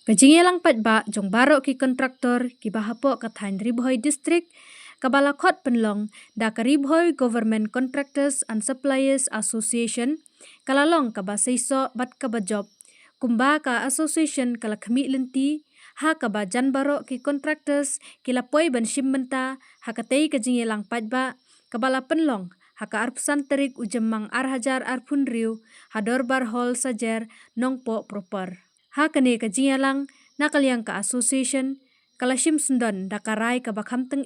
Kajingelang patba jong barok ki kontraktor ki bahapo kathain Ribhoi district kabalakot penlong da ka Ribhoi Government Contractors and Suppliers Association kalalong kaba seiso bat kaba job kumba ka association kala khami lenti ha kaba jan barok ki contractors kila poi ban shimbenta ha katei kajingelang patba kabala penlong ha ka arpusan terik ujemang arhajar arpunriu hador bar hall sajer nongpo proper. Ha kane ka jingalang nakaliang ka association kalashim sundon dakarai ka bakham teng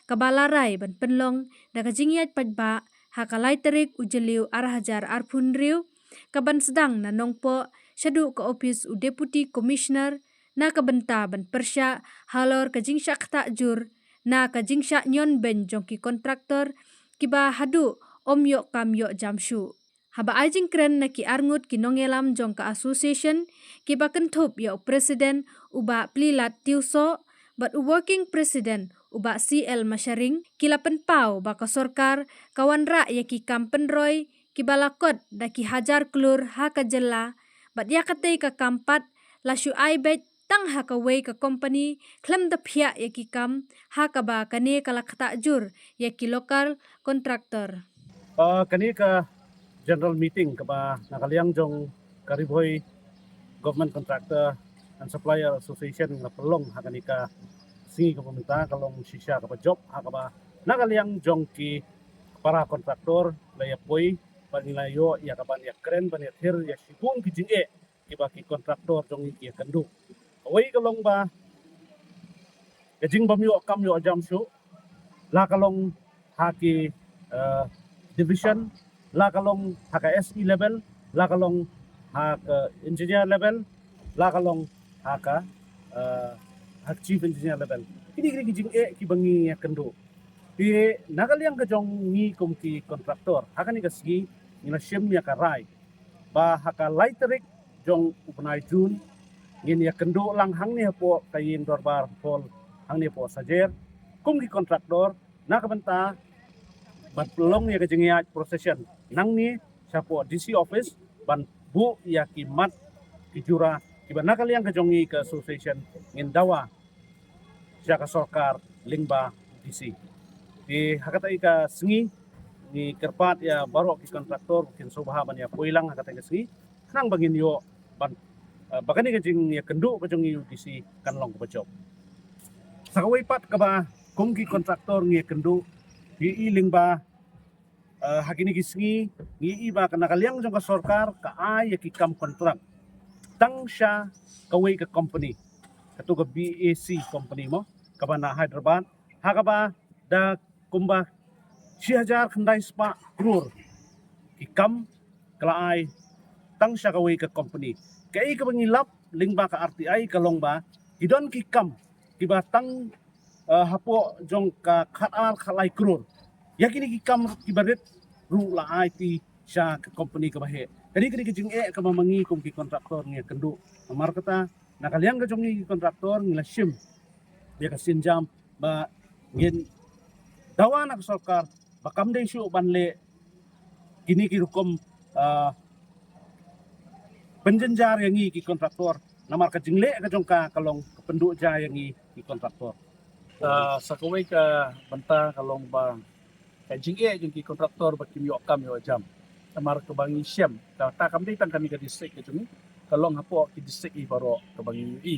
ka balarai ban penlong da ka jingiat patba ha kalai terik ujeliu arhajar arpunriu ka ban sedang na nongpo syadu ka office u deputy commissioner na ka benta ban persya halor ka jingsya takjur na ka jingsya nyon ben jongki kontraktor kiba hadu omyo kamyo jamshu. Haba ajing kren na ki arngut ki nongelam jong ka association ki bakan thup ya presiden uba plilat tiuso but working president uba CL Masharing kila penpau baka sorkar kawan ra ya ki kampen roy ki balakot da ki hajar klur ha ka jela but ya katei ka kampat lasyu ai bet tang ha ka wei ka company klem da phia ya ki kam ha ka ba kane kala khata jur ya ki lokal kontraktor. Kani ka general meeting kaba nakaliang jong Ribhoi Government Contractor and Supplier Association na pelong hakani ka singi ka pemerintah kalong sisya ka job hakaba nakaliang jong ki para kontraktor laya poi panilayo ya kaban ya kren ban ya thir ya sibung ki jinge kiba ki kontraktor jong ki kandu awai kalong ba jing bamyo kam yo jam shu la kalong haki division la kalong haka SE level la kalong haka engineer level la kalong haka hak chief engineer level kini jing ki bangi ya kandu di nakaliang ka jong ni kum ki kontraktor hakani ka sigi ina shem ya ka rai ba haka laiterik jong upnai jun ngin ya kandu lang hang ni po kayin dorbar pol hang ni po sajer kum ki kontraktor nakabenta ban pelong ya kejingiat procession nang ni sapo DC office ban bu ya kimat kijura kiba nakaliang kajongi ke association ngin dawa siya ka sorkar lingba DC di hakatai ka sengi ni kerpat ya barok ki kontraktor kin sobahaban ya poilang hakatai ka sengi nang bangin yo ban bakani kajing ya kendu kajongi DC kanlong ka job sakawai pat ka ba kum ki kontraktor ngi kendu di iling ba hakini kisngi ngi iba ka nakaliang jong ka sorkar ka ay ki kam kontrak tang siya kaway ka company katu ka BAC company mo kaba na Hyderabad hakaba da kumba 6,000 khandai spa crore ki kam kala ay tang siya kaway ka company kay ka bangilap lingba ka RTI kalong ba idon ki kam kiba tang hapo jong ka khatar khalai crore yakini ki kam kibaret ru la IT siya ka company ka bahe kani kijing ka mamangi kum ki kontraktor ngi kendu amar kata nakaliang ka jong ki kontraktor ngi lasim dia ka sinjam ba ngin dawa nak sorkar bakam dei syu banle kini ki rukom penjenjar yang ngi ki kontraktor namar ka jingle ka jong ka kalong pendu ja yang ngi ki kontraktor sakawai ka banta kalong ba kajing jong ki kontraktor bakim yo kam yo jam tamar ke bangi syam ta kam dei tang kami ka distrik ke jong kalong hapo ki distrik i baro ke bangi i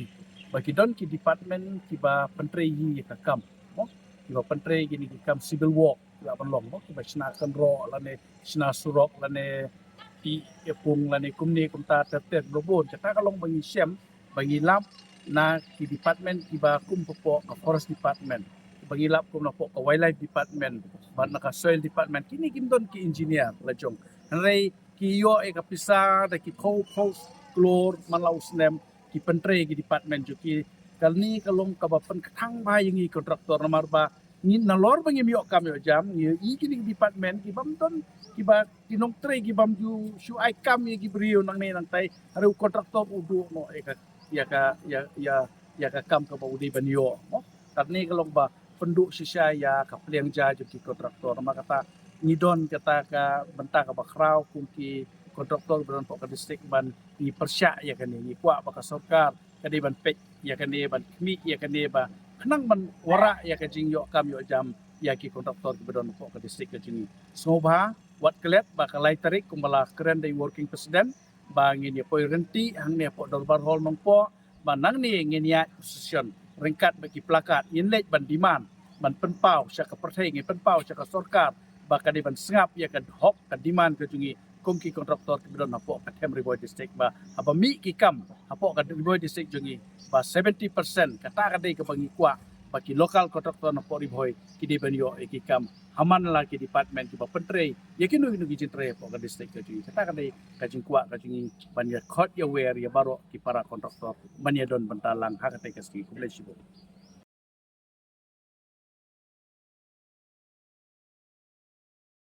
bagi don ki department ki ba pentre yi ka kam mo ki ba pentre gini ki kam civil work ya banlong mo ki ba sna kan ro lane sna surok lane ti epung lane kumni kumta terter globon ta kalong bangi syam bangi lap na ki department ki ba kum popo ka forest department bagi lap kum na po ka wildlife department ban naka soil department kini kimdon ki engineer lajong hanrei ki yo e kapisa da ki ko post klor malaus nem ki pentre ki department jo ki kalni kalong kabapan katang ba yang i kontraktor namar ba ni nalor bangi yo kam yo jam ni i kini department ki bamton ki ba kinong tre ki bam ju shu ai kam ki brio nang ne nang tai haru kontraktor udu no e ka ya ka kam ka ba udi ban yo mo karni kalong ba penduk sisya ya ka pliang ja jo ki kontraktor maka kata ngidon kata ka benta ka bakrau kum ki kontraktor beran pok ka distrik ban di persya ya kan ni kwa baka sorkar kadi ban pek ya kani ban kmi ya kani ba kenang ban wara ya ka jing yo kam yo jam ya ki kontraktor ki bedon po ka distrik ka jing soba wat kelet ba kalai tarik kumbala keren dai working president ba ngin ya poi renti hang ne po dolbar hol nong po ba nang ni ngin ya position ringkat bagi plakat in lej ban demand ban penpau sya ka perthai ngi penpau sya ka sarkar ba kadi ban sengap ya ka hok ka demand ka jungi kongki kontraktor ki bedon hapo ka Tem Riboy district ba apa mi ki kam hapo ka Riboy district jungi ba 70% kata kadai ka bangi kwa bagi lokal kontraktor na po Riboy ki di banyo ki kam haman la ki department ki ba pentre ya ki nu ki jintre po ka district ka jungi kata kadai ka jing kwa ka jungi ban ya khot ya wer ya baro ki para kontraktor ban ya don bantalang ha ka te ka ski kumle sibo